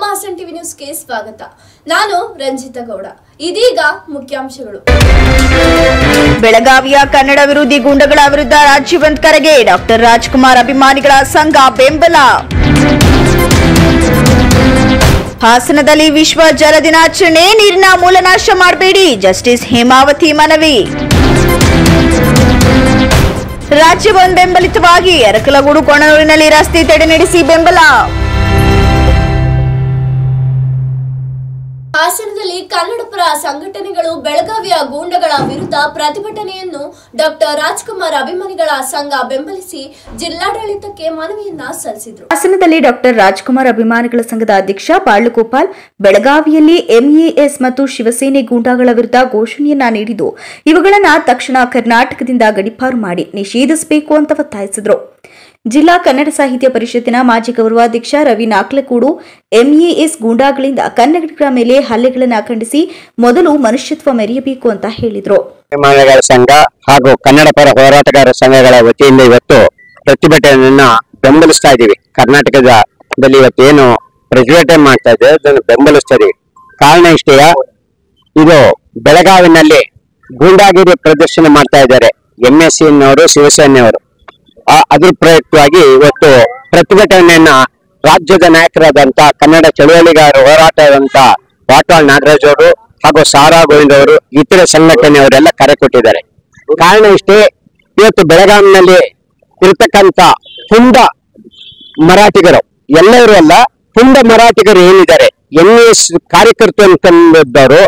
Haasan TV ನ್ಯೂಸ್ಗೆ ಸ್ವಾಗತ. ನಾನು ರಂಜಿತಾ ಗೌಡ. ಇದೀಗ ಮುಖ್ಯಾಂಶಗಳು. ಬೆಳಗಾವಿಯ ಕನ್ನಡ ವಿರೋಧಿ ಗುಂಡಗಳ ವಿರುದ್ಧ ರಾಜ್ಯ ಬಂದ್ ಕರೆಗೆ ಡಾಕ್ಟರ್ ರಾಜ್ಕುಮಾರ್ ಅಭಿಮಾನಿಗಳ ಸಂಘ ಬೆಂಬಲ. ಹಾಸನದಲ್ಲಿ ವಿಶ್ವ ಜಲ ದಿನಾಚರಣೆ, ನೀರಿನ ಮೂಲನಾಶ ಮಾಡಬೇಡಿ, ಜಸ್ಟಿಸ್ ಹೇಮಾವತಿ ಮನವಿ. ರಾಜ್ಯ ಬಂದ್ ಬೆಂಬಲಿತವಾಗಿ ಅರಕಲಗೂಡು ಕೊಣನೂರಿನಲ್ಲಿ ರಸ್ತೆ ತಡೆ ನಡೆಸಿ ಬೆಂಬಲ. ಹಾಸನದಲ್ಲಿ ಕನ್ನಡಪರ ಸಂಘಟನೆಗಳು ಬೆಳಗಾವಿಯ ಗೂಂಡಗಳ ವಿರುದ್ಧ ಪ್ರತಿಭಟನೆಯನ್ನು ಡಾಕ್ಟರ್ ರಾಜ್ಕುಮಾರ್ ಅಭಿಮಾನಿಗಳ ಸಂಘ ಬೆಂಬಲಿಸಿ ಜಿಲ್ಲಾಡಳಿತಕ್ಕೆ ಮನವಿಯನ್ನ ಸಲ್ಲಿಸಿದರು. ಹಾಸನದಲ್ಲಿ ಡಾಕ್ಟರ್ ರಾಜ್ಕುಮಾರ್ ಅಭಿಮಾನಿಗಳ ಸಂಘದ ಅಧ್ಯಕ್ಷ ಬಾಳುಗೋಪಾಲ್ ಬೆಳಗಾವಿಯಲ್ಲಿ ಎಂಇಎಸ್ ಮತ್ತು ಶಿವಸೇನೆ ಗೂಂಡಾಗಳ ವಿರುದ್ಧ ಘೋಷಣೆಯನ್ನ ನೀಡಿದ್ದು, ಇವುಗಳನ್ನು ತಕ್ಷಣ ಕರ್ನಾಟಕದಿಂದ ಗಡೀಪಾರು ಮಾಡಿ ನಿಷೇಧಿಸಬೇಕು ಅಂತ ಒತ್ತಾಯಿಸಿದರು. ಜಿಲ್ಲಾ ಕನ್ನಡ ಸಾಹಿತ್ಯ ಪರಿಷತ್ತಿನ ಮಾಜಿ ಗೌರವಾಧ್ಯಕ್ಷ ರವಿ ನಾಕ್ಲಕೂಡು ಎಂಇಎಸ್ ಗೂಂಡಾಗಳಿಂದ ಕನ್ನಡಿಗರ ಮೇಲೆ ಹಲ್ಲೆಗಳನ್ನು ಖಂಡಿಸಿ ಮೊದಲು ಮನುಷ್ಯತ್ವ ಮೆರೆಯಬೇಕು ಅಂತ ಹೇಳಿದರು. ಅಭಿಮಾನಿಗಳ ಸಂಘ ಹಾಗೂ ಕನ್ನಡ ಪರ ಹೋರಾಟಗಾರರ ಸಂಘಗಳ ವತಿಯಿಂದ ಇವತ್ತು ಪ್ರತಿಭಟನೆಯನ್ನ ಬೆಂಬಲಿಸ್ತಾ ಇದ್ದೀವಿ. ಕರ್ನಾಟಕದಲ್ಲಿ ಇವತ್ತು ಏನು ಪ್ರತಿಭಟನೆ ಮಾಡ್ತಾ ಇದೆ ಅದನ್ನು ಬೆಂಬಲಿಸ್ತಾ ಇದೀವಿ. ಕಾರಣ ಇಷ್ಟೇ, ಇದು ಬೆಳಗಾವಿನಲ್ಲಿ ಗೂಂಡಾಗಿರಿ ಪ್ರದರ್ಶನ ಮಾಡ್ತಾ ಇದ್ದಾರೆ ಎಂಎಸ್ಸಿನವರು, ಶಿವಸೇನೆಯವರು. ಅದ್ರ ಪ್ರಯುಕ್ತವಾಗಿ ಇವತ್ತು ಪ್ರತಿಭಟನೆಯನ್ನ ರಾಜ್ಯದ ನಾಯಕರಾದಂತ ಕನ್ನಡ ಚಳುವಳಿಗಾರರ ಹೋರಾಟದಂತ ವಾಟಾಳ್ ನಾಗರಾಜ್ ಅವರು ಹಾಗೂ ಸಾರಾ ಗೋವಿಂದ್ ಅವರು, ಇತರ ಸಂಘಟನೆಯವರೆಲ್ಲ ಕರೆ ಕೊಟ್ಟಿದ್ದಾರೆ. ಕಾರಣ ಇಷ್ಟೇ, ಇವತ್ತು ಬೆಳಗಾವಿನಲ್ಲಿ ಇರತಕ್ಕಂತ ಪುಂಡ ಮರಾಠಿಗರು ಎಲ್ಲರೂ ಅಲ್ಲ, ಪುಂಡ ಮರಾಠಿಗರು ಏನಿದ್ದಾರೆ ಎಂಎಸ್ ಕಾರ್ಯಕರ್ತರು ಅಂತಂದವರು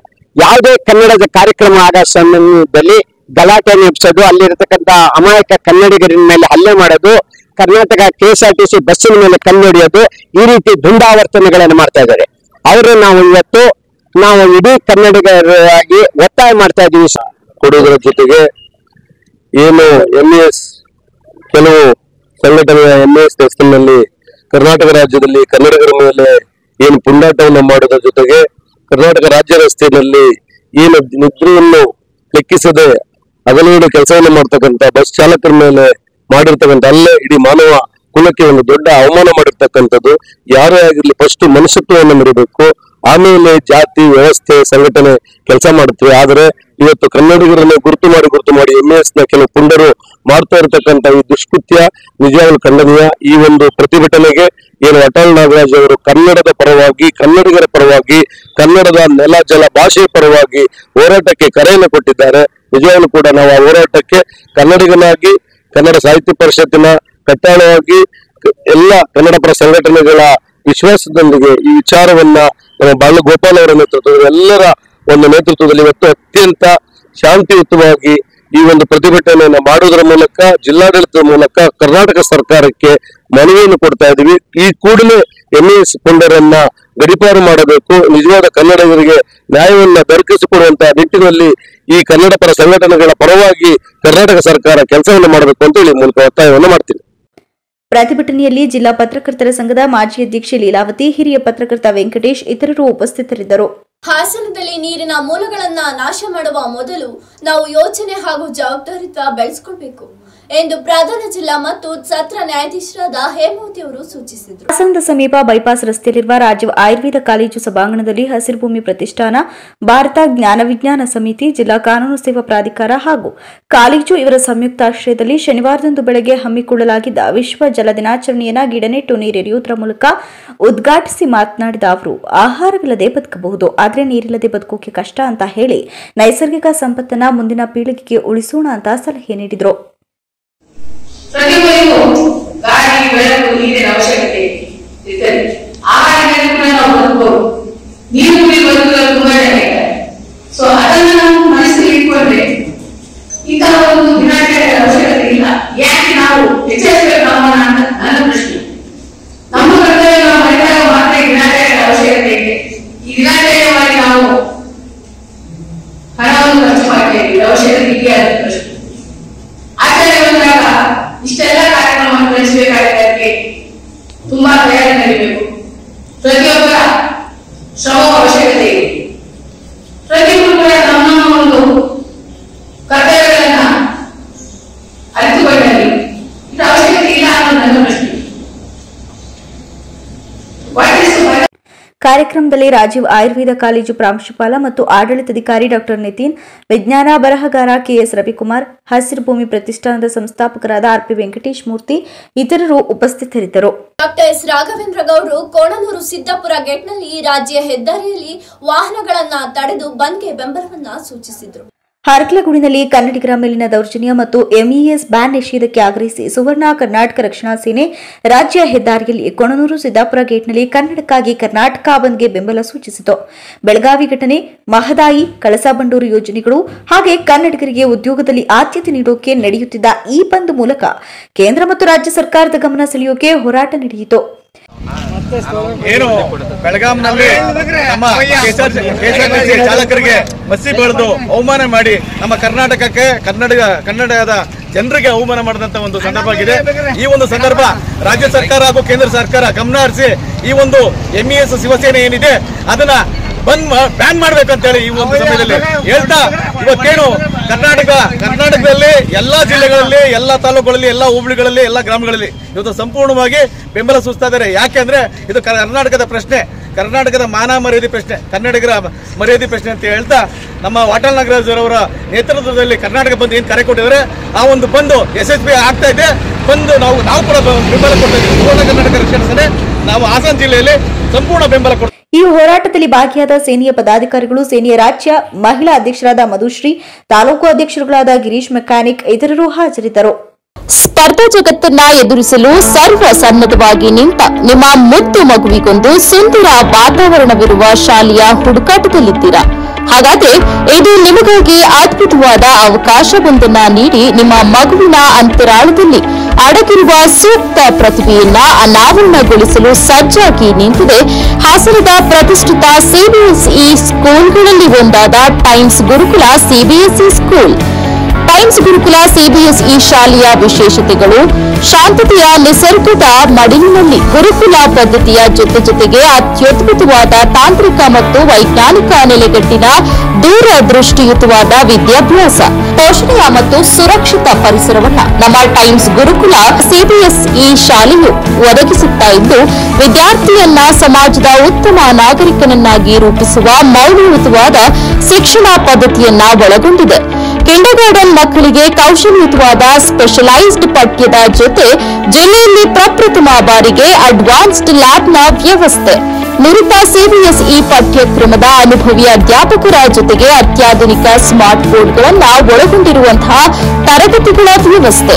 ಯಾವುದೇ ಕನ್ನಡದ ಕಾರ್ಯಕ್ರಮ ಆಗೋ ಸಂದರ್ಭದಲ್ಲಿ ಗಲಾಟೆ ಎಬ್ಸೋದು, ಅಲ್ಲಿರತಕ್ಕಂತ ಅಮಾಯಕ ಕನ್ನಡಿಗರ ಮೇಲೆ ಹಲ್ಲೆ ಮಾಡೋದು, ಕರ್ನಾಟಕ ಕೆಎಸ್ಆರ್ಟಿಸಿ ಬಸ್ಸಿನ ಮೇಲೆ ಕನ್ನಡಿಯೋದು, ಈ ರೀತಿ ದುಂಡಾವರ್ತನೆಗಳನ್ನು ಮಾಡ್ತಾ ಇದ್ದಾರೆ. ಅವರು ನಾವು ಇಡೀ ಕನ್ನಡಿಗರಾಗಿ ಒತ್ತಾಯ ಮಾಡ್ತಾ ಇದ್ದೀವಿ. ಕೊಡುವುದರ ಜೊತೆಗೆ ಏನು ಎಂಇಎಸ್ ಕೆಲವು ಸಂಘಟನೆಯ ಎಂಇಎಸ್ ಹೆಸರಿನಲ್ಲಿ ಕರ್ನಾಟಕ ರಾಜ್ಯದಲ್ಲಿ ಕನ್ನಡಿಗರ ಮೇಲೆ ಏನು ಪುಂಡಾಟವನ್ನು ಮಾಡೋದ್ರ ಜೊತೆಗೆ ಕರ್ನಾಟಕ ರಾಜ್ಯ ರಸ್ತೆಯಲ್ಲಿ ಏನು ನಿದ್ರೆಯನ್ನು ಲೆಕ್ಕಿಸದೆ ಹಗಲಿರುಳು ಕೆಲಸವನ್ನು ಮಾಡ್ತಕ್ಕಂಥ ಬಸ್ ಚಾಲಕರ ಮೇಲೆ ಮಾಡಿರ್ತಕ್ಕಂಥ ಅಲ್ಲೇ ಇಡೀ ಮಾನವ ಕುಲಕ್ಕೆ ಒಂದು ದೊಡ್ಡ ಅವಮಾನ ಮಾಡಿರ್ತಕ್ಕಂಥದ್ದು. ಯಾರೇ ಆಗಿರ್ಲಿ ಫಸ್ಟ್ ಮನುಷ್ಯತ್ವವನ್ನು ಮೆರಿಬೇಕು, ಆಮೇಲೆ ಜಾತಿ ವ್ಯವಸ್ಥೆ ಸಂಘಟನೆ ಕೆಲಸ ಮಾಡುತ್ತೇವೆ. ಆದರೆ ಇವತ್ತು ಕನ್ನಡಿಗರನ್ನು ಗುರುತು ಮಾಡಿ ಎಂಎಸ್ ನ ಕೆಲವು ಪುಂಡರು ಮಾಡ್ತಾ ಇರತಕ್ಕಂಥ ಈ ದುಷ್ಕೃತ್ಯ ನಿಜವಾಗ್ಲೂ ಖಂಡನೀಯ. ಈ ಒಂದು ಪ್ರತಿಭಟನೆಗೆ ಏನು ವಾಟಾಳ್ ನಾಗರಾಜ್ ಅವರು ಕನ್ನಡದ ಪರವಾಗಿ, ಕನ್ನಡಿಗರ ಪರವಾಗಿ, ಕನ್ನಡದ ನೆಲ ಜಲ ಭಾಷೆಯ ಪರವಾಗಿ ಹೋರಾಟಕ್ಕೆ ಕರೆಯನ್ನು ಕೊಟ್ಟಿದ್ದಾರೆ. ನಿಜವಾಗ್ಲೂ ಕೂಡ ನಾವು ಆ ಹೋರಾಟಕ್ಕೆ ಕನ್ನಡಿಗನಾಗಿ ಕನ್ನಡ ಸಾಹಿತ್ಯ ಪರಿಷತ್ತಿನ ಕಟ್ಟಾಳವಾಗಿ ಎಲ್ಲ ಕನ್ನಡ ಪರ ಸಂಘಟನೆಗಳ ವಿಶ್ವಾಸದೊಂದಿಗೆ ಈ ವಿಚಾರವನ್ನ ನಮ್ಮ ಬಾಳುಗೋಪಾಲ್ ಅವರ ನೇತೃತ್ವದಲ್ಲಿ, ಎಲ್ಲರ ಒಂದು ನೇತೃತ್ವದಲ್ಲಿ ಇವತ್ತು ಅತ್ಯಂತ ಶಾಂತಿಯುತವಾಗಿ ಈ ಒಂದು ಪ್ರತಿಭಟನೆಯನ್ನು ಮಾಡುವುದರ ಮೂಲಕ ಜಿಲ್ಲಾಡಳಿತದ ಮೂಲಕ ಕರ್ನಾಟಕ ಸರ್ಕಾರಕ್ಕೆ ಮನವಿಯನ್ನು ಕೊಡ್ತಾ ಇದ್ದೀವಿ. ಈ ಕೂಡಲೇ ಎಂಇಎಸ್ ಪುಂಡರನ್ನ ಗಡೀಪಾರು ಮಾಡಬೇಕು, ನಿಜವಾದ ಕನ್ನಡಿಗರಿಗೆ ನ್ಯಾಯವನ್ನ ದೊರಕಿಸಿಕೊಡುವಂತಹ ನಿಟ್ಟಿನಲ್ಲಿ ಈ ಕನ್ನಡ ಪರ ಸಂಘಟನೆಗಳ ಪರವಾಗಿ ಕರ್ನಾಟಕ ಸರ್ಕಾರ ಕೆಲಸವನ್ನು ಮಾಡಬೇಕು ಅಂತ ಹೇಳಿ ಮೂಲಕ ಒತ್ತಾಯವನ್ನು ಮಾಡ್ತೀನಿ. ಪ್ರತಿಭಟನೆಯಲ್ಲಿ ಜಿಲ್ಲಾ ಪತ್ರಕರ್ತರ ಸಂಘದ ಮಾಜಿ ಅಧ್ಯಕ್ಷೆ ಲೀಲಾವತಿ, ಹಿರಿಯ ಪತ್ರಕರ್ತ ವೆಂಕಟೇಶ್ ಇತರರು ಉಪಸ್ಥಿತರಿದ್ದರು. ಹಾಸನದಲ್ಲಿ ನೀರಿನ ಮೂಲಗಳನ್ನ ನಾಶ ಮಾಡುವ ಮೊದಲು ನಾವು ಯೋಚನೆ ಹಾಗೂ ಜವಾಬ್ದಾರಿತ್ವ ಬೆಳೆಸಿಕೊಳ್ಬೇಕು ಎಂದು ಪ್ರಧಾನ ಜಿಲ್ಲಾ ಮತ್ತು ಸತ್ರ ನ್ಯಾಯಾಧೀಶರಾದ ಹೇಮಾವತಿ ಅವರು ಸೂಚಿಸಿದರು. ಹಾಸನದ ಸಮೀಪ ಬೈಪಾಸ್ ರಸ್ತೆಯಲ್ಲಿರುವ ರಾಜ್ಯ ಆಯುರ್ವೇದ ಕಾಲೇಜು ಸಭಾಂಗಣದಲ್ಲಿ ಹಸಿರು ಭೂಮಿ ಪ್ರತಿಷ್ಠಾನ, ಭಾರತ ಜ್ಞಾನ ವಿಜ್ಞಾನ ಸಮಿತಿ, ಜಿಲ್ಲಾ ಕಾನೂನು ಸೇವಾ ಪ್ರಾಧಿಕಾರ ಹಾಗೂ ಕಾಲೇಜು ಇವರ ಸಂಯುಕ್ತಾಶ್ರಯದಲ್ಲಿ ಶನಿವಾರದಂದು ಬೆಳಗ್ಗೆ ಹಮ್ಮಿಕೊಳ್ಳಲಾಗಿದ್ದ ವಿಶ್ವ ಜಲ ದಿನಾಚರಣೆಯನ್ನು ಗಿಡನೆಟ್ಟು ನೀರೆರೆಯುವುದರ ಮೂಲಕ ಉದ್ಘಾಟಿಸಿ ಮಾತನಾಡಿದ ಅವರು, ಆಹಾರವಿಲ್ಲದೆ ಬದುಕಬಹುದು, ಆದರೆ ನೀರಿಲ್ಲದೆ ಬದುಕೋಕೆ ಕಷ್ಟ ಅಂತ ಹೇಳಿ ನೈಸರ್ಗಿಕ ಸಂಪತ್ತನ್ನ ಮುಂದಿನ ಪೀಳಿಗೆಗೆ ಉಳಿಸೋಣ ಅಂತ ಸಲಹೆ ನೀಡಿದರು. ಪ್ರತಿಯೊಬ್ಬರಿಗೂ ಗಾಳಿ, ಬೆಳಕು, ನೀರಿನ ಅವಶ್ಯಕತೆ ಇದೆ. ಆಹಾರದಲ್ಲಿ ಕೂಡ ನಾವು ಬದುಕಬಹುದು, ನೀರು ಕುಡಿ ಬದುಕಲು ತುಂಬಾ ಜನ ಇದ್ದಾರೆ. ಸೊ ಅದನ್ನು ನಾವು ಮನಸ್ಸಿಗೆ ಇಟ್ಕೊಂಡ್ರೆ ಇಂತಹ ಒಂದು ದಿನಾಚರಣೆಯ ಅವಶ್ಯಕತೆ ಇಲ್ಲ. ಯಾಕೆ ನಾವು ಎಚ್ಚರಿಸಬೇಕು ಅಂತ ನನ್ನ ಪ್ರಶ್ನೆ. ನಮ್ಮ ಕರ್ತವ್ಯ ನಾವು ಮಾಡಿದಾಗ ಮಾತ್ರ ದಿನಾಚರಣೆಯ ಅವಶ್ಯಕತೆ ಇದೆ. ಈ ದಿನಾಚರಣೆಯಾಗಿ ನಾವು ಹಣವನ್ನು ಖರ್ಚು ಮಾಡ್ತಾ ಇದ್ದೀವಿ, ಅವಶ್ಯಕತೆ ಇದೆಯಾ ಅಂತ ಪ್ರಶ್ನೆ. ಆಚರಣೆ ಬಂದಾಗ ಇಷ್ಟೆಲ್ಲ ಕಾರ್ಯಕ್ರಮವನ್ನು ನಡೆಸಬೇಕಾದರೆ ತುಂಬಾ ತಯಾರಿ ನಡೀಬೇಕು. ಪ್ರತಿಯೊಬ್ಬರ ಕಾರ್ಯಕ್ರಮದಲ್ಲಿ ರಾಜೀವ್ ಆಯುರ್ವೇದ ಕಾಲೇಜು ಪ್ರಾಂಶುಪಾಲ ಮತ್ತು ಆಡಳಿತಾಧಿಕಾರಿ ಡಾಕ್ಟರ್ ನಿತಿನ್, ವಿಜ್ಞಾನ ಬರಹಗಾರ ಕೆಎಸ್ ರವಿಕುಮಾರ್, ಹಸಿರು ಭೂಮಿ ಪ್ರತಿಷ್ಠಾನದ ಸಂಸ್ಥಾಪಕರಾದ ಆರ್ಪಿ ವೆಂಕಟೇಶ್ ಮೂರ್ತಿ ಇತರರು ಉಪಸ್ಥಿತರಿದ್ದರು. ಡಾಕ್ಟರ್ ಎಸ್ ರಾಘವೇಂದ್ರ ಗೌಡರು ಕೋಣನೂರು ಸಿದ್ದಾಪುರ ಗೇಟ್ನಲ್ಲಿ ರಾಜ್ಯ ಹೆದ್ದಾರಿಯಲ್ಲಿ ವಾಹನಗಳನ್ನು ತಡೆದು ಬಂದ್ಗೆ ಬೆಂಬಲವನ್ನ ಸೂಚಿಸಿದರು. ಹರಕಲಗೂಡಿನಲ್ಲಿ ಕನ್ನಡಿಗರ ಮೇಲಿನ ದೌರ್ಜನ್ಯ ಮತ್ತು ಎಂಇಎಸ್ ಬ್ಯಾನ್ ನಿಷೇಧಕ್ಕೆ ಆಗ್ರಹಿಸಿ ಸುವರ್ಣ ಕರ್ನಾಟಕ ರಕ್ಷಣಾ ಸೇನೆ ರಾಜ್ಯ ಹೆದ್ದಾರಿಯಲ್ಲಿ ಕೊಣನೂರು ಸಿದ್ದಾಪುರ ಗೇಟ್ನಲ್ಲಿ ಕನ್ನಡಕ್ಕಾಗಿ ಕರ್ನಾಟಕ ಬಂದ್ಗೆ ಬೆಂಬಲ ಸೂಚಿಸಿತು. ಬೆಳಗಾವಿ ಘಟನೆ, ಮಹದಾಯಿ, ಕಳಸಾ ಬಂಡೂರು ಯೋಜನೆಗಳು ಹಾಗೆ ಕನ್ನಡಿಗರಿಗೆ ಉದ್ಯೋಗದಲ್ಲಿ ಆದ್ಯತೆ ನೀಡೋಕೆ ನಡೆಯುತ್ತಿದ್ದ ಈ ಬಂದ್ ಮೂಲಕ ಕೇಂದ್ರ ಮತ್ತು ರಾಜ್ಯ ಸರ್ಕಾರದ ಗಮನ ಸೆಳೆಯೋಕೆ ಹೋರಾಟ ನಡೆಯಿತು. ಏನು ಬೆಳಗಾಂನಲ್ಲಿ ನಮ್ಮ ಕೆಎಸ್ಆರ್ಟಿಸಿ ಚಾಲಕರಿಗೆ ಮಸಿ ಬೆಳೆದು ಅವಮಾನ ಮಾಡಿ ನಮ್ಮ ಕರ್ನಾಟಕಕ್ಕೆ ಕನ್ನಡದ ಜನರಿಗೆ ಅವಮಾನ ಮಾಡಿದಂತ ಒಂದು ಸಂದರ್ಭ ಆಗಿದೆ. ಈ ಒಂದು ಸಂದರ್ಭ ರಾಜ್ಯ ಸರ್ಕಾರ ಹಾಗೂ ಕೇಂದ್ರ ಸರ್ಕಾರ ಗಮನ ಹರಿಸಿ ಈ ಒಂದು ಎಂಇಎಸ್ ಶಿವಸೇನೆ ಏನಿದೆ ಅದನ್ನ ಬ್ಯಾನ್ ಮಾಡ್ಬೇಕಂತೇಳಿ ಈ ಒಂದು ಸಮಯದಲ್ಲಿ ಹೇಳ್ತಾ, ಇವತ್ತೇನು ಕರ್ನಾಟಕದಲ್ಲಿ ಎಲ್ಲಾ ಜಿಲ್ಲೆಗಳಲ್ಲಿ, ಎಲ್ಲಾ ತಾಲೂಕುಗಳಲ್ಲಿ, ಎಲ್ಲಾ ಹೋಬಳಿಗಳಲ್ಲಿ, ಎಲ್ಲಾ ಗ್ರಾಮಗಳಲ್ಲಿ ಇವತ್ತು ಸಂಪೂರ್ಣವಾಗಿ ಬೆಂಬಲ ಸೂಚಿಸ್ತಾ ಇದ್ದಾರೆ. ಯಾಕೆಂದ್ರೆ ಇದು ಕರ್ನಾಟಕದ ಪ್ರಶ್ನೆ, ಕರ್ನಾಟಕದ ಮಾನ ಮರ್ಯಾದೆ ಪ್ರಶ್ನೆ, ಕನ್ನಡಿಗರ ಮರ್ಯಾದೆ ಪ್ರಶ್ನೆ ಅಂತ ಹೇಳ್ತಾ ನಮ್ಮ ವಾಟಾಳ್ ನಾಗರಾಜ್ ಅವರ ನೇತೃತ್ವದಲ್ಲಿ ಕರ್ನಾಟಕ ಬಂದ್ ಏನ್ ಕರೆ ಕೊಟ್ಟಿದ್ದಾರೆ ಆ ಒಂದು ಬಂದು ಯಶಸ್ವಿ ಆಗ್ತಾ ಇದೆ. ಬಂದು ನಾವು ಕೂಡ ಬೆಂಬಲ ಕೊಡ್ತಾ ಇದ್ದೀವಿ. ಸುವರ್ಣ ಕರ್ನಾಟಕ ರಕ್ಷಣಾ ಸೇನೆ ನಾವು ಹಾಸನ ಜಿಲ್ಲೆಯಲ್ಲಿ ಸಂಪೂರ್ಣ ಬೆಂಬಲ ಕೊಡ್ತೀವಿ. ಈ ಹೋರಾಟದಲ್ಲಿ ಭಾಗಿಯಾದ ಸೇನೆಯ ಪದಾಧಿಕಾರಿಗಳು, ಸೇನೆಯ ರಾಜ್ಯ ಮಹಿಳಾ ಅಧ್ಯಕ್ಷರಾದ ಮಧುಶ್ರೀ, ತಾಲೂಕು ಅಧ್ಯಕ್ಷರುಗಳಾದ ಗಿರೀಶ್ ಮೆಕ್ಯಾನಿಕ್ ಇತರರು ಹಾಜರಿದ್ದರು. ಸ್ಪರ್ಧಾ ಜಗತ್ತನ್ನ ಎದುರಿಸಲು ಸರ್ವ ಸನ್ನದ್ಧವಾಗಿ ನಿಂತ ನಿಮ್ಮ ಮುದ್ದು ಮಗುವಿಗೊಂದು ಸುಂದರ ವಾತಾವರಣವಿರುವ ಶಾಲೆಯ ಹುಡುಕಾಟದಲ್ಲಿದ್ದೀರಾ? ಹಾಗಾದ್ರೆ ಇದು ನಿಮಗಾಗಿ ಅದ್ಭುತವಾದ ಅವಕಾಶವೊಂದನ್ನ ನೀಡಿ ನಿಮ್ಮ ಮಗುವಿನ ಅಂತರಾಳದಲ್ಲಿ ಅಡಗಿರುವ ಸೂಕ್ತ ಪ್ರತಿಭೆಯನ್ನ ಅನಾವರಣಗೊಳಿಸಲು ಸಜ್ಜಾಗಿ ನಿಂತಿದೆ ಹಾಸನದ ಪ್ರತಿಷ್ಠಿತ ಸಿಬಿಎಸ್ಇ ಸ್ಕೂಲ್ಗಳಲ್ಲಿ ಒಂದಾದ ಟೈಮ್ಸ್ ಗುರುಕುಲ ಸಿಬಿಎಸ್ಇ ಸ್ಕೂಲ್. ಟೈಮ್ಸ್ ಗುರುಕುಲ ಸಿಬಿಎಸ್ಇ ಶಾಲೆಯ ವಿಶೇಷತೆಗಳು: ಶಾಂತತೆಯ ನಿಸರ್ಗದ ಮಡಿಲಿನಲ್ಲಿ ಗುರುಕುಲ ಪದ್ಧತಿಯ ಜೊತೆಗೆ ಅತ್ಯದ್ಭುತವಾದ ತಾಂತ್ರಿಕ ಮತ್ತು ವೈಜ್ಞಾನಿಕ ನೆಲೆಗಟ್ಟಿನ ದೂರದೃಷ್ಟಿಯುತವಾದ ವಿದ್ಯಾಭ್ಯಾಸ, ಪೋಷಣೆಯ ಮತ್ತು ಸುರಕ್ಷಿತ ಪರಿಸರವನ್ನ ನಮ್ಮ ಟೈಮ್ಸ್ ಗುರುಕುಲ ಸಿಬಿಎಸ್ಇ ಶಾಲೆಯು ಒದಗಿಸುತ್ತಾ ಇದ್ದು, ವಿದ್ಯಾರ್ಥಿಯನ್ನ ಸಮಾಜದ ಉತ್ತಮ ನಾಗರಿಕನನ್ನಾಗಿ ರೂಪಿಸುವ ಮೌಲ್ಯಯುತವಾದ ಶಿಕ್ಷಣ ಪದ್ಧತಿಯನ್ನ ಒಳಗೊಂಡಿದೆ. ಕಿಂಡರ್ಗಾರ್ಟನ್ ಮಕ್ಕಳಿಗೆ ಕೌಶಲ್ಯಯುತವಾದ ಸ್ಪೆಷಲೈಸ್ಡ್ ಪಠ್ಯದ ಜೊತೆ ಜಿಲ್ಲೆಯಲ್ಲಿ ಪ್ರಪ್ರಥಮ ಬಾರಿಗೆ ಅಡ್ವಾನ್ಸ್ಡ್ ಲ್ಯಾಬ್ನ ವ್ಯವಸ್ಥೆ, ನುರಿತ ಸಿಬಿಎಸ್ಇ ಪಠ್ಯಕ್ರಮದ ಅನುಭವಿ ಅಧ್ಯಾಪಕರ ಜೊತೆಗೆ ಅತ್ಯಾಧುನಿಕ ಸ್ಮಾರ್ಟ್ ಬೋರ್ಡ್ಗಳನ್ನು ಒಳಗೊಂಡಿರುವಂತಹ ತರಗತಿಗಳ ವ್ಯವಸ್ಥೆ,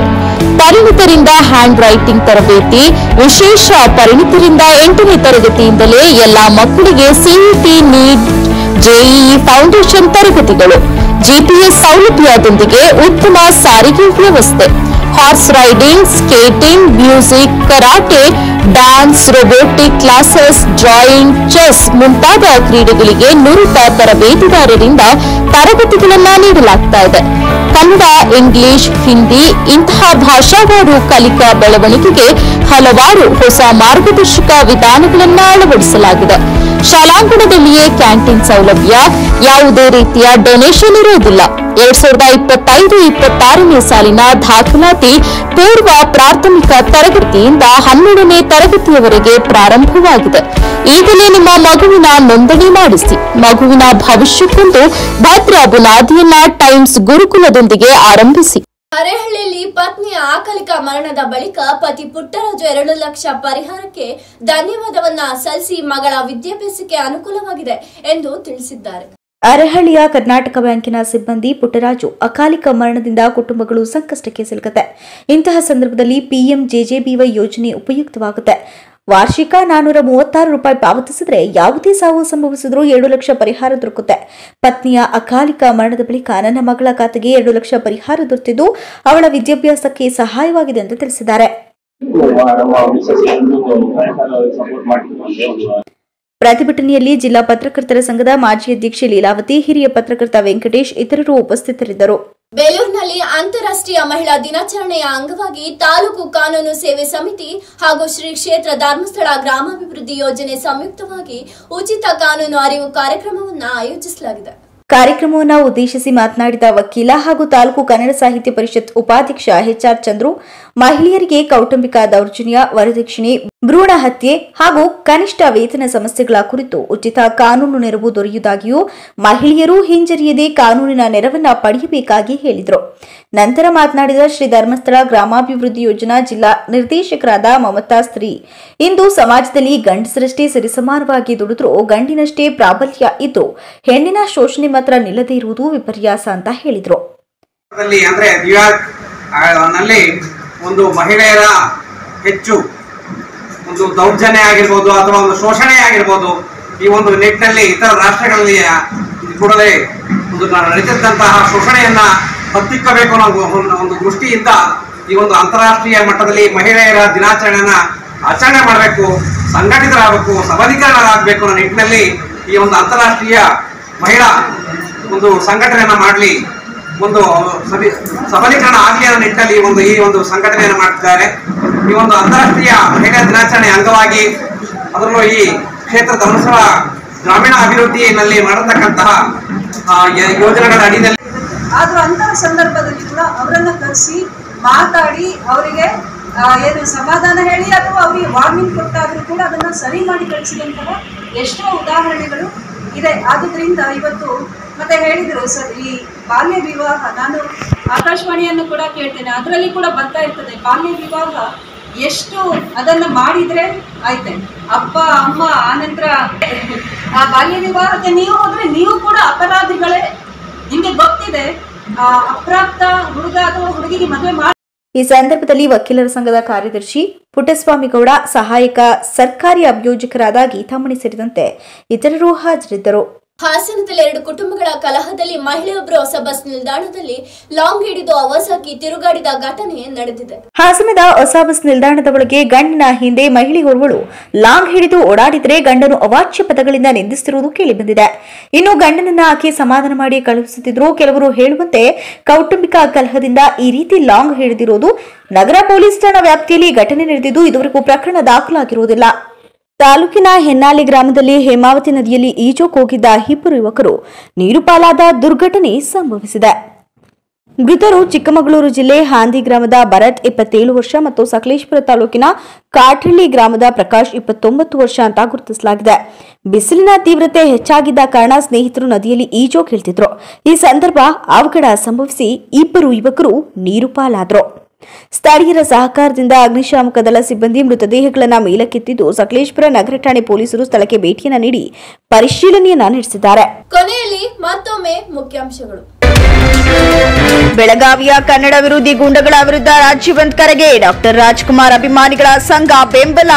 ಪರಿಣಿತರಿಂದ ಹ್ಯಾಂಡ್ ರೈಟಿಂಗ್ ತರಬೇತಿ, ವಿಶೇಷ ಪರಿಣಿತರಿಂದ 8ನೇ ತರಗತಿಯಿಂದಲೇ ಎಲ್ಲಾ ಮಕ್ಕಳಿಗೆ ಸಿಇಟಿ, ನೀಟ್, ಜೆಇಇ ಫೌಂಡೇಶನ್ ತರಗತಿಗಳು, ಜಿಪಿಎಸ್ ಸೌಲಭ್ಯದೊಂದಿಗೆ ಉತ್ತಮ ಸಾರಿಗೆ ವ್ಯವಸ್ಥೆ, horse riding, skating, music, karate, dance, robotic classes, drawing, chess ಮುಂತಾದ ಕ್ರೀಡೆಗಳಿಗೆ ನುರಿತ ತರಬೇತಿದಾರರಿಂದ ತರಗತಿಗಳನ್ನು ನೀಡಲಾಗ್ತಾ ಇದೆ. ಕನ್ನಡ, ಇಂಗ್ಲಿಷ್, ಹಿಂದಿ ಇಂತಹ ಭಾಷಾವಾರು ಕಲಿಕಾ ಬೆಳವಣಿಗೆಗೆ ಹಲವಾರು ಹೊಸ ಮಾರ್ಗದರ್ಶಕ ವಿಧಾನಗಳನ್ನು ಅಳವಡಿಸಲಾಗಿದೆ. ಶಾಲಾಂಗಣದಲ್ಲಿಯೇ ಕ್ಯಾಂಟೀನ್ ಸೌಲಭ್ಯ, ಯಾವುದೇ ರೀತಿಯ ಡೊನೇಷನ್ ಇರುವುದಿಲ್ಲ. 2025-26ನೇ ಸಾಲಿನ ದಾಖಲಾತಿ ಪೂರ್ವ ಪ್ರಾಥಮಿಕ ತರಗತಿಯಿಂದ 12ನೇ ತರಗತಿಯವರೆಗೆ ಪ್ರಾರಂಭವಾಗಿದೆ. ಈಗಲೇ ನಿಮ್ಮ ಮಗುವಿನ ನೋಂದಣಿ ಮಾಡಿಸಿ. ಮಗುವಿನ ಭವಿಷ್ಯಕ್ಕೊಂದು ಭದ್ರ ಬುನಾದಿಯನ್ನ ಟೈಮ್ಸ್ ಗುರುಕುಲದೊಂದಿಗೆ ಆರಂಭಿಸಿ. ಅರೆಹಳ್ಳಿಯಲ್ಲಿ ಪತ್ನಿಯ ಅಕಾಲಿಕ ಮರಣದ ಬಳಿಕ ಪತಿ ಪುಟ್ಟರಾಜು 2 ಲಕ್ಷ ಪರಿಹಾರಕ್ಕೆ ಧನ್ಯವಾದವನ್ನ ಸಲ್ಲಿಸಿ ಮಗಳ ವಿದ್ಯಾಭ್ಯಾಸಕ್ಕೆ ಅನುಕೂಲವಾಗಿದೆ ಎಂದು ತಿಳಿಸಿದ್ದಾರೆ. ಅರೆಹಳ್ಳಿಯ ಕರ್ನಾಟಕ ಬ್ಯಾಂಕಿನ ಸಿಬ್ಬಂದಿ ಪುಟ್ಟರಾಜು ಅಕಾಲಿಕ ಮರಣದಿಂದ ಕುಟುಂಬಗಳು ಸಂಕಷ್ಟಕ್ಕೆ ಸಿಲುಕುತ್ತೆ. ಇಂತಹ ಸಂದರ್ಭದಲ್ಲಿ ಪಿಎಂಜೆಜೆಬಿವೈ ಯೋಜನೆ ಉಪಯುಕ್ತವಾಗುತ್ತೆ. ವಾರ್ಷಿಕ 436 ರೂಪಾಯಿ ಪಾವತಿಸಿದ್ರೆ ಯಾವುದೇ ಸಾವು ಸಂಭವಿಸಿದ್ರೂ 2 ಲಕ್ಷ ಪರಿಹಾರ ದೊರಕುತ್ತೆ. ಪತ್ನಿಯ ಅಕಾಲಿಕ ಮರಣದ ಬಳಿಕ ನನ್ನ ಮಗಳ ಖಾತೆಗೆ 2 ಲಕ್ಷ ಪರಿಹಾರ ದೊರೆತಿದ್ದು ಅವಳ ವಿದ್ಯಾಭ್ಯಾಸಕ್ಕೆ ಸಹಾಯವಾಗಿದೆ ಎಂದು ತಿಳಿಸಿದ್ದಾರೆ. ಪ್ರತಿಭಟನೆಯಲ್ಲಿ ಜಿಲ್ಲಾ ಪತ್ರಕರ್ತರ ಸಂಘದ ಮಾಜಿ ಅಧ್ಯಕ್ಷೆ ಲೀಲಾವತಿ, ಹಿರಿಯ ಪತ್ರಕರ್ತ ವೆಂಕಟೇಶ್ ಇತರರು ಉಪಸ್ಥಿತರಿದ್ದರು. ಬೇಲೂರಿನಲ್ಲಿ ಅಂತಾರಾಷ್ಟ್ರೀಯ ಮಹಿಳಾ ದಿನಾಚರಣೆಯ ಅಂಗವಾಗಿ ತಾಲೂಕು ಕಾನೂನು ಸೇವೆ ಸಮಿತಿ ಹಾಗೂ ಶ್ರೀ ಕ್ಷೇತ್ರ ಧರ್ಮಸ್ಥಳ ಗ್ರಾಮಾಭಿವೃದ್ಧಿ ಯೋಜನೆ ಸಂಯುಕ್ತವಾಗಿ ಉಚಿತ ಕಾನೂನು ಅರಿವು ಕಾರ್ಯಕ್ರಮವನ್ನು ಆಯೋಜಿಸಲಾಗಿದೆ. ಕಾರ್ಯಕ್ರಮವನ್ನು ಉದ್ದೇಶಿಸಿ ಮಾತನಾಡಿದ ವಕೀಲ ಹಾಗೂ ತಾಲೂಕು ಕನ್ನಡ ಸಾಹಿತ್ಯ ಪರಿಷತ್ ಉಪಾಧ್ಯಕ್ಷ ಎಚ್ಆರ್ ಚಂದ್ರು, ಮಹಿಳೆಯರಿಗೆ ಕೌಟುಂಬಿಕ ದೌರ್ಜನ್ಯ, ವರದಕ್ಷಿಣೆ, ಭ್ರೂಣ ಹತ್ಯೆ ಹಾಗೂ ಕನಿಷ್ಠ ವೇತನ ಸಮಸ್ಯೆಗಳ ಕುರಿತು ಉಚಿತ ಕಾನೂನು ನೆರವು ದೊರೆಯುವುದಾಗಿಯೂ ಮಹಿಳೆಯರು ಹಿಂಜರಿಯದೆ ಕಾನೂನಿನ ನೆರವನ್ನ ಪಡೆಯಬೇಕಾಗಿ ಹೇಳಿದರು. ನಂತರ ಮಾತನಾಡಿದ ಶ್ರೀ ಧರ್ಮಸ್ಥಳ ಗ್ರಾಮಾಭಿವೃದ್ಧಿ ಯೋಜನಾ ಜಿಲ್ಲಾ ನಿರ್ದೇಶಕರಾದ ಮಮತಾ ಸ್ತ್ರೀ, ಇಂದು ಸಮಾಜದಲ್ಲಿ ಗಂಡಸರಷ್ಟೇ ಸರಿಸಮಾನವಾಗಿ ದುಡಿದ್ರೂ ಗಂಡಿನಷ್ಟೇ ಪ್ರಾಬಲ್ಯ ಇದ್ದು ಹೆಣ್ಣಿನ ಶೋಷಣೆ ಮಾತ್ರ ನಿಲ್ಲದೇ ಇರುವುದು ವಿಪರ್ಯಾಸ ಅಂತ ಹೇಳಿದರು. ಅಂದ್ರೆ ನ್ಯೂಯಾರ್ಕ್ನಲ್ಲಿ ಒಂದು ಮಹಿಳೆಯರ ಹೆಚ್ಚು ಒಂದು ದೌರ್ಜನ್ಯ ಆಗಿರ್ಬೋದು ಅಥವಾ ಒಂದು ಶೋಷಣೆ ಆಗಿರ್ಬೋದು, ಈ ಒಂದು ನಿಟ್ಟಿನಲ್ಲಿ ಇತರ ರಾಷ್ಟ್ರಗಳಲ್ಲಿ ಕೂಡಲೇ ಒಂದು ನಡೀತಿದ್ದಂತಹ ಶೋಷಣೆಯನ್ನ ಹತ್ತಿಕ್ಕಬೇಕು ಅನ್ನೋ ಒಂದು ದೃಷ್ಟಿಯಿಂದ ಈ ಒಂದು ಅಂತಾರಾಷ್ಟ್ರೀಯ ಮಟ್ಟದಲ್ಲಿ ಮಹಿಳೆಯರ ದಿನಾಚರಣೆಯನ್ನ ಆಚರಣೆ ಮಾಡಬೇಕು, ಸಂಘಟಿತರಾಗಬೇಕು, ಸಬಲೀಕರಣರಾಗಬೇಕು ಅನ್ನೋ ನಿಟ್ಟಿನಲ್ಲಿ ಈ ಒಂದು ಅಂತಾರಾಷ್ಟ್ರೀಯ ಮಹಿಳಾ ಒಂದು ಸಂಘಟನೆಯನ್ನ ಮಾಡಲಿ, ಒಂದು ಸಬಲೀಕರಣ ಆಗಲಿ ಅನ್ನೋ ನಿಟ್ಟಿನಲ್ಲಿ ಈ ಒಂದು ಸಂಘಟನೆಯನ್ನು ಮಾಡ್ತಿದ್ದಾರೆ. ಈ ಒಂದು ಅಂತಾರಾಷ್ಟ್ರೀಯ ಮಹಿಳಾ ದಿನಾಚರಣೆ ಅಂಗವಾಗಿ ಅದರಲ್ಲೂ ಈ ಕ್ಷೇತ್ರ ಧರ್ಮಸ್ಥಳ ಗ್ರಾಮೀಣ ಅಭಿವೃದ್ಧಿಯಲ್ಲಿ ಮಾಡತಕ್ಕಂತಹ ಯೋಜನೆಗಳ ಅಡಿಯಲ್ಲಿ ಆದ್ರೂ ಅಂತಹ ಸಂದರ್ಭದಲ್ಲಿ ಕೂಡ ಅವರನ್ನ ಕರೆಸಿ ಮಾತಾಡಿ ಅವರಿಗೆ ಏನು ಸಮಾಧಾನ ಹೇಳಿ ಅಥವಾ ಅವರಿಗೆ ವಾರ್ನಿಂಗ್ ಕೊಟ್ಟಾದ್ರೂ ಕೂಡ ಅದನ್ನ ಸರಿ ಮಾಡಿ ಕಳಿಸಿದಂತಹ ಎಷ್ಟೋ ಉದಾಹರಣೆಗಳು ಇದೆ. ಆದ್ರಿಂದ ಇವತ್ತು ಮತ್ತೆ ಹೇಳಿದ್ರು ಸರ್, ಈ ಬಾಲ್ಯ ವಿವಾಹ, ನಾನು ಆಕಾಶವಾಣಿಯನ್ನು ಕೂಡ ಕೇಳ್ತೇನೆ, ಅದರಲ್ಲಿ ಕೂಡ ಬರ್ತಾ ಇರ್ತದೆ ಬಾಲ್ಯ ವಿವಾಹ ಎಷ್ಟು ಅದನ್ನ ಮಾಡಿದ್ರೆ ಆಯ್ತೆ, ಅಪ್ಪ ಅಮ್ಮ ಆನಂತರ ಆ ಬಾಲ್ಯ ವಿವಾಹಕ್ಕೆ ನೀವು ಹೋದ್ರೆ ನೀವು ಕೂಡ ಅಪರಾಧಿಗಳೇ. ನಿಮ್ಗೆ ಗೊತ್ತಿದೆ, ಅಪ್ರಾಪ್ತ ಹುಡುಗ ಅಥವಾ ಹುಡುಗಿಗೆ ಮದುವೆ ಮಾಡಿ. ಈ ಸಂದರ್ಭದಲ್ಲಿ ವಕೀಲರ ಸಂಘದ ಕಾರ್ಯದರ್ಶಿ ಪುಟ್ಟಸ್ವಾಮಿಗೌಡ, ಸಹಾಯಕ ಸರ್ಕಾರಿ ಅಭಿಯೋಜಕರಾದ ಗೀತಾಮಣಿ ಸೇರಿದಂತೆ ಇತರರು ಹಾಜರಿದ್ದರು. ಹಾಸನದಲ್ಲಿ 2 ಕುಟುಂಬಗಳ ಕಲಹದಲ್ಲಿ ಮಹಿಳೆಯೊಬ್ಬರು ಹೊಸ ಬಸ್ ನಿಲ್ದಾಣದಲ್ಲಿ ಲಾಂಗ್ ಹಿಡಿದು ಅವಾಸಾಗಿ ತಿರುಗಾಡಿದ ಘಟನೆ ನಡೆದಿದೆ. ಹಾಸನದ ಹೊಸ ಬಸ್ ನಿಲ್ದಾಣದ ಒಳಗೆ ಗಂಡಿನ ಹಿಂದೆ ಮಹಿಳೆಯೋರ್ವಳು ಲಾಂಗ್ ಹಿಡಿದು ಓಡಾಡಿದ್ರೆ ಗಂಡನು ಅವಾಚ್ಯ ಪದಗಳಿಂದ ನಿಂದಿಸುತ್ತಿರುವುದು ಕೇಳಿಬಂದಿದೆ. ಇನ್ನು ಗಂಡನನ್ನ ಆಕೆ ಸಮಾಧಾನ ಮಾಡಿ ಕಳುಹಿಸುತ್ತಿದ್ರು. ಕೆಲವರು ಹೇಳುವಂತೆ ಕೌಟುಂಬಿಕ ಕಲಹದಿಂದ ಈ ರೀತಿ ಲಾಂಗ್ ಹಿಡಿದಿರುವುದು ನಗರ ಪೊಲೀಸ್ ಠಾಣಾ ವ್ಯಾಪ್ತಿಯಲ್ಲಿ ಘಟನೆ ನಡೆದಿದ್ದು ಇದುವರೆಗೂ ಪ್ರಕರಣ ದಾಖಲಾಗಿರುವುದಿಲ್ಲ. ತಾಲೂಕಿನ ಹೆನ್ನಾಲಿ ಗ್ರಾಮದಲ್ಲಿ ಹೇಮಾವತಿ ನದಿಯಲ್ಲಿ ಈಜೋಕ್ ಹೋಗಿದ್ದ 2 ಯುವಕರು ನೀರು ಪಾಲಾದ ದುರ್ಘಟನೆ ಸಂಭವಿಸಿದೆ. ಮೃತರು ಚಿಕ್ಕಮಗಳೂರು ಜಿಲ್ಲೆ ಹಾಂದಿ ಗ್ರಾಮದ ಭರತ್ 27 ವರ್ಷ ಮತ್ತು ಸಕಲೇಶಪುರ ತಾಲೂಕಿನ ಕಾಟ್ರಳ್ಳಿ ಗ್ರಾಮದ ಪ್ರಕಾಶ್ 29 ವರ್ಷ ಅಂತ ಗುರುತಿಸಲಾಗಿದೆ. ಬಿಸಿಲಿನ ತೀವ್ರತೆ ಹೆಚ್ಚಾಗಿದ್ದ ಕಾರಣ ಸ್ನೇಹಿತರು ನದಿಯಲ್ಲಿ ಈಜೋಕ್ ಇಳಿದಿದ್ರು. ಈ ಸಂದರ್ಭ ಅವಘಡ ಸಂಭವಿಸಿ 2 ಯುವಕರು ನೀರು ಪಾಲಾದ್ರು. ಸ್ಥಳೀಯರ ಸಹಕಾರದಿಂದ ಅಗ್ನಿಶಾಮಕ ದಳ ಸಿಬ್ಬಂದಿ ಮೃತದೇಹಗಳನ್ನು ಮೇಲಕ್ಕೆತ್ತಿದ್ದು ಸಕಲೇಶಪುರ ನಗರ ಠಾಣೆ ಪೊಲೀಸರು ಸ್ಥಳಕ್ಕೆ ಭೇಟಿಯನ್ನ ನೀಡಿ ಪರಿಶೀಲನೆಯನ್ನ ನಡೆಸಿದ್ದಾರೆ. ಕೊನೆಯಲ್ಲಿ ಮತ್ತೊಮ್ಮೆ ಮುಖ್ಯಾಂಶಗಳು. ಬೆಳಗಾವಿಯ ಕನ್ನಡ ವಿರೋಧಿ ಗುಂಡಗಳ ವಿರುದ್ಧ ರಾಜ್ಯ ಬಂದ್ ಕರೆಗೆ ಡಾಕ್ಟರ್ ರಾಜ್ಕುಮಾರ್ ಅಭಿಮಾನಿಗಳ ಸಂಘ ಬೆಂಬಲ.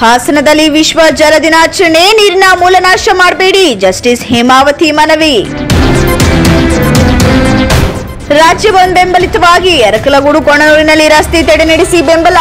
ಹಾಸನದಲ್ಲಿ ವಿಶ್ವ ಜಲ ದಿನಾಚರಣೆ, ನೀರಿನ ಮೂಲನಾಶ ಮಾಡಬೇಡಿ, ಜಸ್ಟಿಸ್ ಹೇಮಾವತಿ ಮನವಿ. ರಾಜ್ಯ ಬಂದ್ ಬೆಂಬಲಿತವಾಗಿ ಅರಕಲಗೂಡು ಕೊಣನೂರಿನಲ್ಲಿ ರಸ್ತೆ ತಡೆ ನಡೆಸಿ ಬೆಂಬಲ.